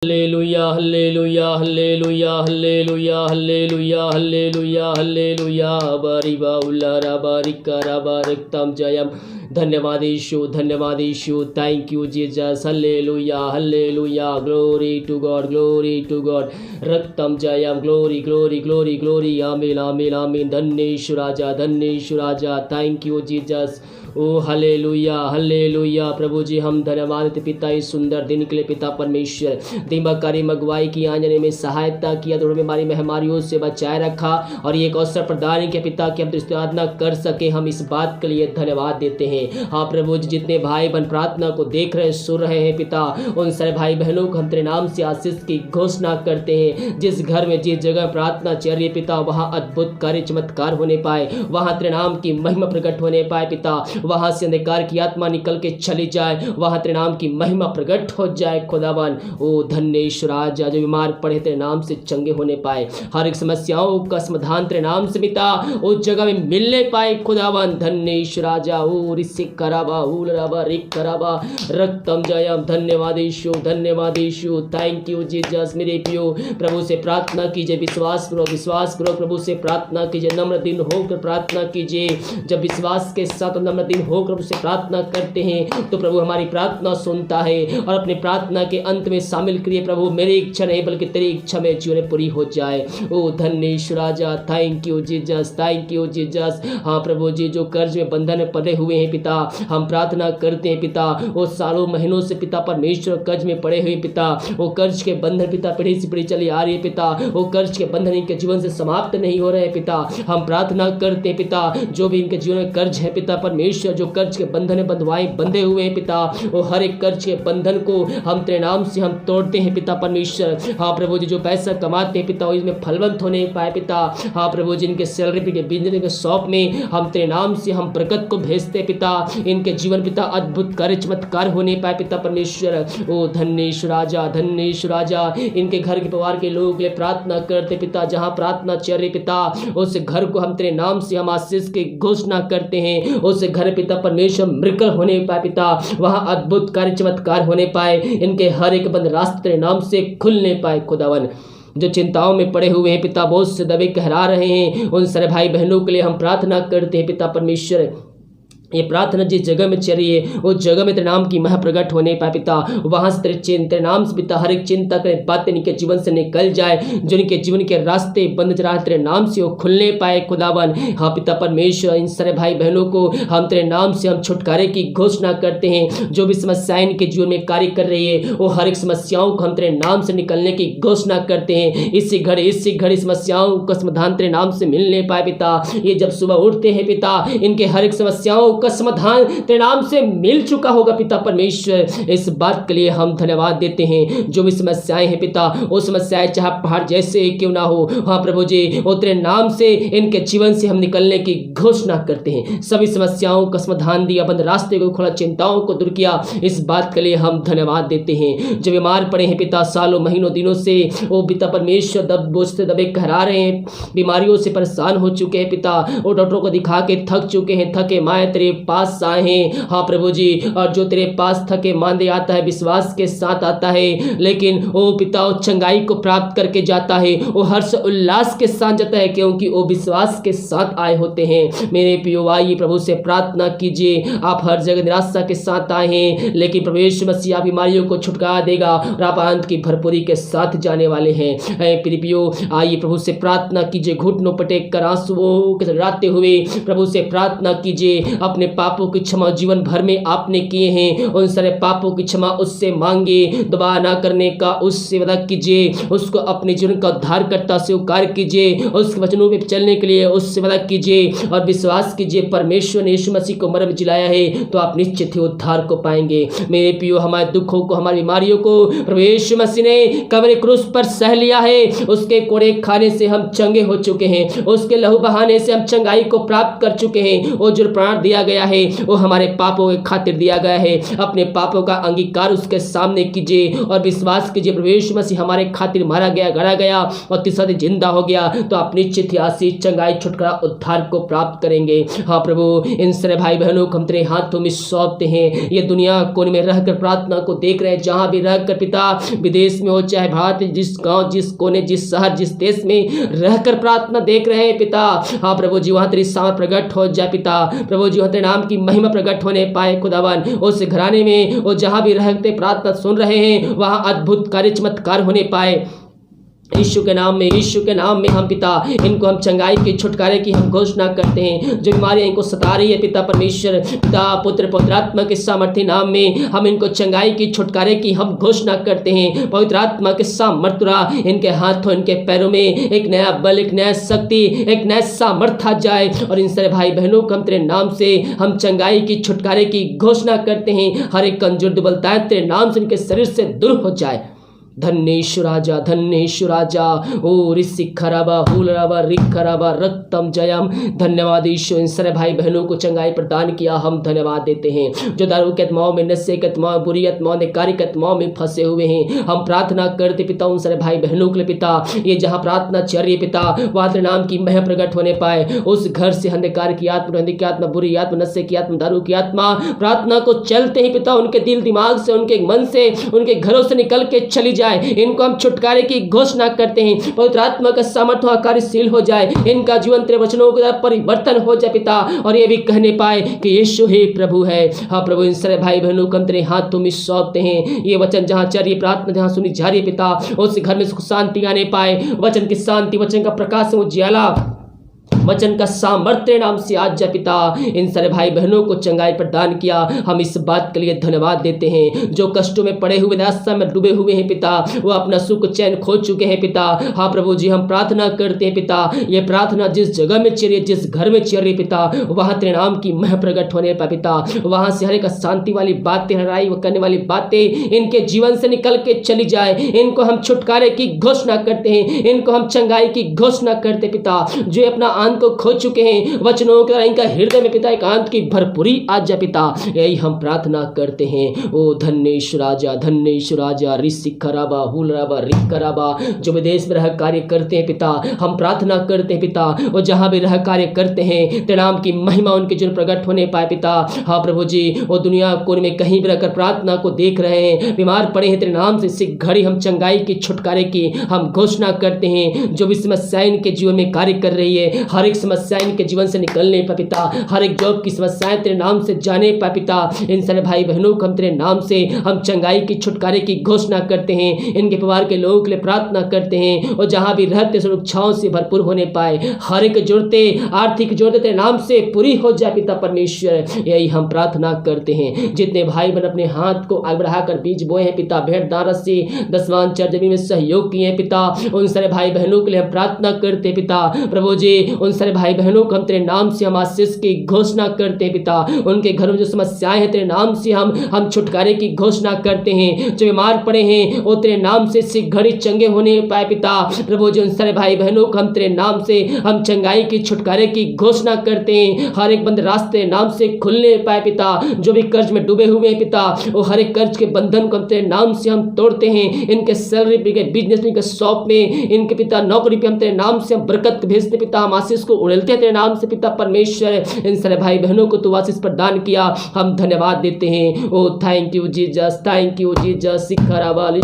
Hallelujah हल्लेलुया हल्लेलुया हल्लेलुया हल्लेलुया हल्लेलुया हल्लेलुया बारिबा उल्लारा बारिका राबारिकतम जयम। धन्यवाद यीशु, थैंक यू जीसस। हल्लेलुया हल्लेलुया, ग्लोरी टू गॉड, रक्तम जयम, ग्लोरी ग्लोरी ग्लोरी ग्लोरी, आमीन आमीन आमीन। धन्य यीशु राजा, थैंक यू जीसस। ओ हल्लेलुया हल्लेलुया। प्रभु जी हम धन्यवाद देते पिता इस सुंदर दिन के लिए। पिता परमेश्वर दिमाग कारी मगवाई की आने में सहायता किया, दौड़ बीमारी महामारियों से बचाए रखा और ये एक अवसर प्रदान किया पिता कि हम तुझसे आराधना कर सके। हम इस बात के लिए धन्यवाद देते हैं। हाँ प्रभु जी, जितने भाई बहन प्रार्थना को देख रहे हैं सुन रहे हैं पिता, उन सारे भाई बहनों को हम तेरे नाम से आशीष की घोषणा करते हैं। जिस घर में जिस जगह प्रार्थना चल रही है पिता, वहाँ अद्भुत कार्य चमत्कार होने पाए, वहाँ तेरे नाम की महिमा प्रकट होने पाए पिता। वहाँ से अंधकार की आत्मा निकल के चली जाए, वहाँ तेरे नाम की महिमा प्रकट हो जाए खुदावन। ओ धन्य ईश्वर राजा, जो बीमार पड़े तेरे नाम से चंगे होने पाए, हर एक समस्याओं का समाधान तेरे नाम से पिता उस जगह में मिलने पाए खुदावन। धन्य ईश्वर राजा, ओ रिसी कराबा उल रबा रिक कराबा रक्तम जयम। धन्यवाद यीशु, थैंक यू जीसस। मेरे पियो प्रभु से प्रार्थना कीजिए, विश्वास करो प्रभु से प्रार्थना कीजिए, नम्र दिन होकर प्रार्थना कीजिए। जब विश्वास के साथ नम्र दिन होकर प्रभु से प्रार्थना करते हैं तो प्रभु हमारी प्रार्थना सुनता है और अपने प्रार्थना के अंत में शामिल करिए, प्रभु मेरी इच्छा नहीं बल्कि तेरी इच्छा में जीवन पूरी हो जाए। ओ धन्य ईश्वर राजा, थैंक यू जीसस। हाँ प्रभु जी, जो कर्ज में बंधन में पड़े हुए हैं पिता, हम प्रार्थना करते हैं पिता, वो सालों महीनों से पिता परमेश्वर कर्ज में पड़े हुए पिता, वो कर्ज के बंधन पिता पीढ़ी से पीढ़ी चली आ रही है पिता, वो कर्ज के बंधन इनके जीवन से समाप्त नहीं हो रहे हैं पिता। हम प्रार्थना करते हैं पिता, जो भी इनके जीवन में कर्ज है पिता परमेश्वर, जो कर्ज के बंधन में बंधे हुए हैं पिता, वो हर एक कर्ज के बंधन को हम तेरे नाम से हम तोड़ते हैं पिता परमेश्वर। हाँ प्रभु जी, जो पैसा कमाते हैं पिता वो इसमें फलवंत होने पाए पिता। हाँ प्रभु जी, इनके सैलरी के बिजनेस के शॉप में हम तेरे नाम से हम बरकत को भेजते पिता, इनके जीवन पिता अद्भुत कार्य चमत्कार होने पाए पिता परमेश्वर। ओ धन्य ईश्वर राजा, इनके घर के परिवार के लोगों के लिए प्रार्थना करते पिता, जहाँ प्रार्थना चल रही पिता उस घर को हम तेरे नाम से हम आशीष की घोषणा करते हैं। उस घर पिता परमेश्वर मिरेकल होने पाए पिता, वहाँ अद्भुत कार्य चमत्कार होने पाए, इनके हर एक बंद रास्ते तेरे नाम से खुलने पाए खुदावन। जो चिंताओं में पड़े हुए हैं पिता, बहुत से दबे कहरा रहे हैं, उन सारे भाई बहनों के लिए हम प्रार्थना करते हैं पिता परमेश्वर। ये प्रार्थना जिस जगह में चल रही है उस जगह में तेरे नाम की महा प्रकट होने पाए पिता, वहां से तेरे नाम से पिता हर एक चिंता करे बातें इनके जीवन से निकल जाए, जो इनके जीवन के रास्ते बंद चला तेरे नाम से वो खुलने पाए खुदावन। हाँ पिता परमेश्वर, इन सारे भाई बहनों को हम तेरे नाम से हम छुटकारे की घोषणा करते हैं। जो भी समस्याएं इनके जीवन में कार्य कर रही है वो हर एक समस्याओं को हम तेरे नाम से निकलने की घोषणा करते हैं। इसी घड़ी समस्याओं का समाधान तेरे नाम से मिलने पाए पिता। ये जब सुबह उठते हैं पिता, इनके हर एक समस्याओं का समाधान तेरे नाम से मिल चुका होगा पिता परमेश्वर। इस बात के लिए हम धन्यवाद देते हैं। जो भी समस्याएं हैं पिता, वो समस्याएं चाहे पहाड़ जैसे क्यों ना हो, हाँ प्रभु जी, वो तेरे नाम से इनके जीवन से हम निकलने की घोषणा करते हैं। सभी समस्याओं का समाधान दिया, बंद रास्ते को खोला, चिंताओं को दूर किया, इस बात के लिए हम धन्यवाद देते हैं। जो बीमार पड़े हैं पिता, सालों महीनों दिनों से वो पिता परमेश्वर बोझ से दबे कहरा रहे हैं, बीमारियों से परेशान हो चुके हैं पिता, वो डॉक्टरों को दिखा के थक चुके हैं, थके माए तेरे पास आए हैं। हाँ प्रभु जी, और जो तेरे पास थके मांदे आता है, विश्वास के साथ आता है, लेकिन वो पिता वो चंगाई को प्राप्त करके जाता है, वो हर्ष उल्लास के साथ जाता है, क्योंकि वो विश्वास के साथ आए होते हैं। मेरे प्रियो आइए प्रभु से प्रार्थना कीजिए। आप हर जगह निराशा के साथ आए हैं, लेकिन प्रभु मसीह बीमारियों को छुटकारा देगा और आप आनंद की भरपूरी के साथ जाने वाले हैं। प्रियो आइए प्रभु से प्रार्थना कीजिए, घुटनों पटेक कर आंसुओं के राते हुए प्रभु से प्रार्थना कीजिए। अपने पापों की क्षमा जीवन भर में आपने किए हैं, उन सारे पापों की क्षमा उससे मांगे, दोबारा ना करने का उससे वादा कीजिए, उसको अपने जीवन का उद्धारकर्ता स्वीकार कीजिए, उसके वचनों पे चलने के लिए उससे वादा कीजिए और विश्वास कीजिए परमेश्वर ने यीशु मसीह को मरम जिलाया है तो आप निश्चित ही उद्धार को पाएंगे। मेरे प्रियो, हमारे दुखों को, हमारी बीमारियों को प्रभु यीशु मसीह ने कब्र क्रूस पर सह लिया है। उसके कोड़े खाने से हम चंगे हो चुके हैं, उसके लहू बहाने से हम चंगाई को प्राप्त कर चुके हैं। वो जो प्राण दिया गया है वो हमारे पापों के खातिर दिया गया है। अपने पापों का अंगीकार उसके सामने कीजिए और विश्वास कीजिए प्रभु यीशु मसीह हमारे खातिर मारा गया, गड़ा गया और तीसरे दिन जिंदा हो गया, तो आप निश्चित ही आशीष, चंगाई, छुटकारा, उद्धार को प्राप्त करेंगे। हाँ प्रभु, इन सारे भाई बहनों को हम तेरे हाथों में सौंपते हैं। ये दुनिया कोने में रहकर प्रार्थना को देख रहे हैं, जहां भी रहकर पिता, विदेश में हो चाहे भारत, जिस गांव, जिस कोने, जिस शहर, जिस देश में रहकर प्रार्थना देख रहे हैं पिता, हाँ प्रभु जी वहां तेरी सामर्थ प्रकट हो जाए पिता। प्रभु जी वहां तेरे नाम की महिमा प्रकट होने पाए खुदावन। उस घराने में वो जहां भी रहते प्रार्थना सुन रहे हैं वहां अद्भुत कार्य, चमत्कार होने पाए यीशु के नाम में, यीशु के नाम में हम पिता इनको हम चंगाई की, छुटकारे की हम घोषणा करते हैं। जो बीमारियां इनको सता रही है पिता परमेश्वर, पिता पुत्र पवित्र आत्मा के सामर्थ्य नाम में हम इनको चंगाई की, छुटकारे की हम घोषणा करते हैं। पवित्र आत्मा के सामर्थ्य इनके हाथों, इनके पैरों में एक नया बल, एक नया शक्ति, एक नया सामर्थ्य आ जाए और इन सारे भाई बहनों को हम तेरे नाम से हम चंगाई की, छुटकारे की घोषणा करते हैं। हर एक कमजोर दुबलताएं तेरे नाम से इनके शरीर से दूर हो जाए। धन्येश्वर राजा, धन्येश्वर राजा, ओ ऋषि खराबा हुलराबा रिक खराबा रक्तम जयम। धन्यवाद ईश्वर, इन सारे भाई बहनों को चंगाई प्रदान किया, हम धन्यवाद देते हैं। जो दारू के आत्माओं में, नशे के आत्माओं, बुरी आत्माओं, नेकारी आत्माओं में फंसे हुए हैं, हम प्रार्थना करते पिता उन सारे भाई बहनों के लिए पिता। ये जहाँ प्रार्थना चल रही है पिता, वहाँ तेरे नाम की महिमा प्रकट होने पाए। उस घर से अंधकार की आत्मा, अंधे की आत्मा, बुरी आत्मा, नशे की आत्मा, दारू की आत्मा प्रार्थना को चलते ही पिता उनके दिल दिमाग से, उनके मन से, उनके घरों से निकल के चली जाए। इनको हम छुटकारे की घोषणा करते हैं। पवित्र आत्मा का सामर्थ्य कार्यशील हो जाए, इनका जीवन तेरे वचनों के द्वारा परिवर्तन हो जाए पिता, और ये भी कहने पाए कि यीशु ही प्रभु है। हाँ प्रभु, इन सारे भाई बहनों को हम तेरे हाथों में सौंपते हैं। ये वचन जहाँ चल रही प्रार्थना जहाँ सुनी जा रही है पिता, उस घर में सुख शांति आने पाए। वचन की शांति, वचन का प्रकाश, उजियाला, वचन का सामर्थ्य नाम से आज जा पिता इन सारे भाई बहनों को चंगाई प्रदान किया। हम इस बात के लिए धन्यवाद देते हैं। जो कष्टों में पड़े हुए, निराशा में डूबे हुए हैं पिता, वो अपना सुख चैन खो चुके हैं पिता। हाँ प्रभु जी, हम प्रार्थना करते हैं पिता, ये प्रार्थना जिस जगह में चल रही है, जिस घर में चल रही पिता, वहाँ तेरे नाम की महिमा प्रकट होने पर पिता, वहाँ से हर एक शांति वाली बातें, लड़ाई करने वाली बातें इनके जीवन से निकल के चली जाए। इनको हम छुटकारे की घोषणा करते हैं, इनको हम चंगाई की घोषणा करते पिता। जो अपना आंत को खो चुके हैं, वचनों के द्वारा इनका हृदय में पिता एकांत की भरपूरी आज जा पिता, यही हम प्रार्थना करते हैं। ओ धन्येश्वर राजा, धन्येश्वर राजा, ऋषि खराबा हुलराबा रिक खराबा, जो विदेश में रह कार्य करते हैं पिता, हम प्रार्थना करते हैं पिता, वो जहां भी रह कार्य करते हैं तेरे नाम की महिमा उनके जीवन प्रकट होने पाए पिता। हाँ प्रभु जी, वो दुनिया कोने में कहीं भी रहकर प्रार्थना को देख रहे हैं, बीमार पड़े हैं, तेरे नाम से इस घड़ी हम चंगाई की, छुटकारे की हम घोषणा करते हैं। जो भी समस्या इनके जीवन में कार्य कर रही है, हर एक समस्या इनके जीवन से निकलने पर पिता, हर एक जॉब की समस्याएं तेरे नाम से जाने पर पिता, इन सारे भाई बहनों को हम तेरे नाम से हम चंगाई की, छुटकारे की घोषणा करते हैं। इनके परिवार के लोगों के लिए प्रार्थना करते हैं और जहां भी रहते सुरक्षाओं से भरपूर होने पाए। हर एक जरूरतें, आर्थिक जरूरतें तेरे नाम से पूरी हो जाए पिता परमेश्वर, यही हम प्रार्थना करते हैं। जितने भाई बहन अपने हाथ को आगे बढ़ाकर बीज बोए हैं पिता, भेंट दान से दसवां जमीन में सहयोग किए हैं पिता, उन सारे भाई बहनों के लिए हम प्रार्थना करते पिता। प्रभु जी, उन सारे भाई बहनों को हम तेरे नाम से हम आशीष की घोषणा करते हैं पिता। उनके घरों में जो समस्याएं हैं तेरे नाम से हम छुटकारे की घोषणा करते हैं। जो बीमार पड़े हैं वो तेरे नाम से इस घड़ी चंगे होने पाए पिता। प्रभु जी, उन सारे भाई बहनों को हम तेरे नाम से हम चंगाई की, छुटकारे की घोषणा करते हैं। हर एक बंद रास्ते नाम से खुलने पाए पिता। जो भी कर्ज में डूबे हुए हैं पिता, वो हर एक कर्ज के बंधन को हम तेरे नाम से हम तोड़ते हैं। इनके सैलरी पे, बिजनेस में, शॉप में, इनके पिता नौकरी पे हम तेरे नाम से हम बरकत भेजते पिता। हम आशीष को उड़ेलते तेरे नाम से पिता परमेश्वर। इन सारे भाई बहनों को तू आशीष प्रदान किया, हम धन्यवाद देते हैं। ओ thank you Jesus, thank you Jesus. सिखराबाली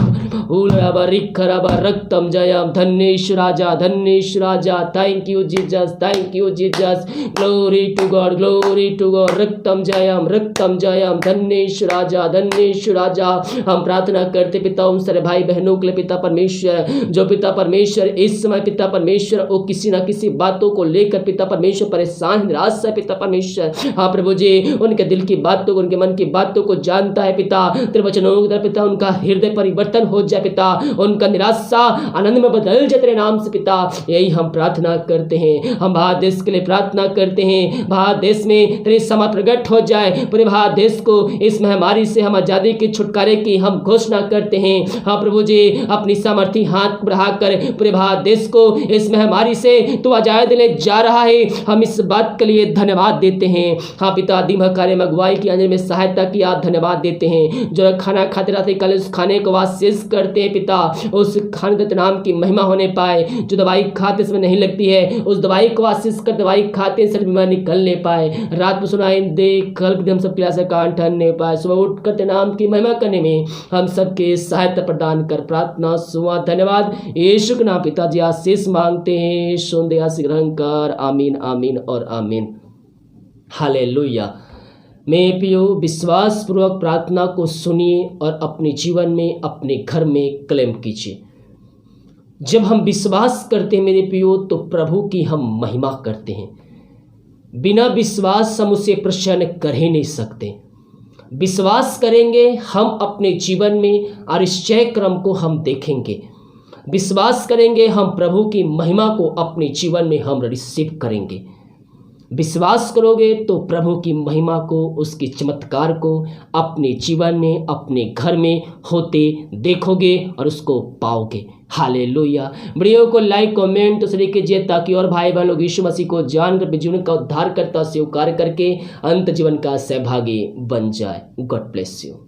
हुलराबा रिखराबा रक्तम जयम। धन्येश्वर राजा, धन्येश्वर राजा, thank you Jesus, thank you Jesus. Glory to God, glory to God. रक्तम जयम, रक्तम जयम। धन्येश्वर राजा, धन्येश्वर राजा। हम प्रार्थना करते पिता उन सारे भाई बहनों के लिए पिता परमेश्वर, जो पिता परमेश्वर इस समय पिता परमेश्वर वो किसी ना किसी बातों को लेकर पिता परमेश्वर परेशान, निराश है पिता परमेश्वर। हाँ प्रभु जी, उनके दिल की बातों को, उनके मन की बातों को जानता है पिता। तेरे वचनों के द्वारा पिता उनका हृदय परिवर्तन हो जाए पिता, उनका निराशा आनंद में बदल जाए तेरे नाम से पिता, यही हम प्रार्थना करते हैं। हम भारत देश के लिए प्रार्थना करते हैं, भारत देश में तेरी समा प्रकट हो जाए। पूरे भारत देश को इस महामारी से हम आजादी की, छुटकारे की हम घोषणा करते हैं। हाँ प्रभु जी, अपनी सामर्थी हाथ बढ़ाकर पूरे भारत देश को इस महामारी से तू आजाद देने जा रहा है, हम इस बात के लिए धन्यवाद देते हैं। हाँ पिता, दिमाग कार्य में अगुवाई की अंजलि में सहायता की आप धन्यवाद देते हैं। जो खाना खाते रहते कल उस खाने को वासिस करते हैं पिता, उस खाने के नाम की महिमा होने पाए। जो दवाई खाते इसमें नहीं लगती है, उस दवाई को वासिस कर दवाई खाते सर बीमार निकलने पाए। रात में सुनाई दे, कल हम सब क्रिया से कान ठहरने पाए। सुबह उठ कर नाम की महिमा करने में हम सबके सहायता प्रदान कर प्रार्थना सुआ धन्यवाद यीशु के नाम पिताजी आशीष मांगते हैं, सुन आशीष ग्रहण कर। आमीन आमीन और आमीन। हालेलुया। मैं पियो विश्वास पूर्वक प्रार्थना को सुनिए और अपने जीवन में अपने घर में क्लेम कीजिए। जब हम विश्वास करते हैं मेरे पियो तो प्रभु की हम महिमा करते हैं। बिना विश्वास हम उसे प्रसन्न कर ही नहीं सकते। विश्वास करेंगे हम अपने जीवन में और इस जय क्रम को हम देखेंगे। विश्वास करेंगे हम प्रभु की महिमा को अपने जीवन में हम रिसीव करेंगे। विश्वास करोगे तो प्रभु की महिमा को, उसके चमत्कार को अपने जीवन में अपने घर में होते देखोगे और उसको पाओगे। हालेलुया। वीडियो को लाइक कमेंट तो सही कीजिए ताकि और भाई बहन लोग यीशु मसीह को जानकर जीवन का उद्धार करता स्वीकार करके अंत जीवन का सहभागी बन जाए। God bless you.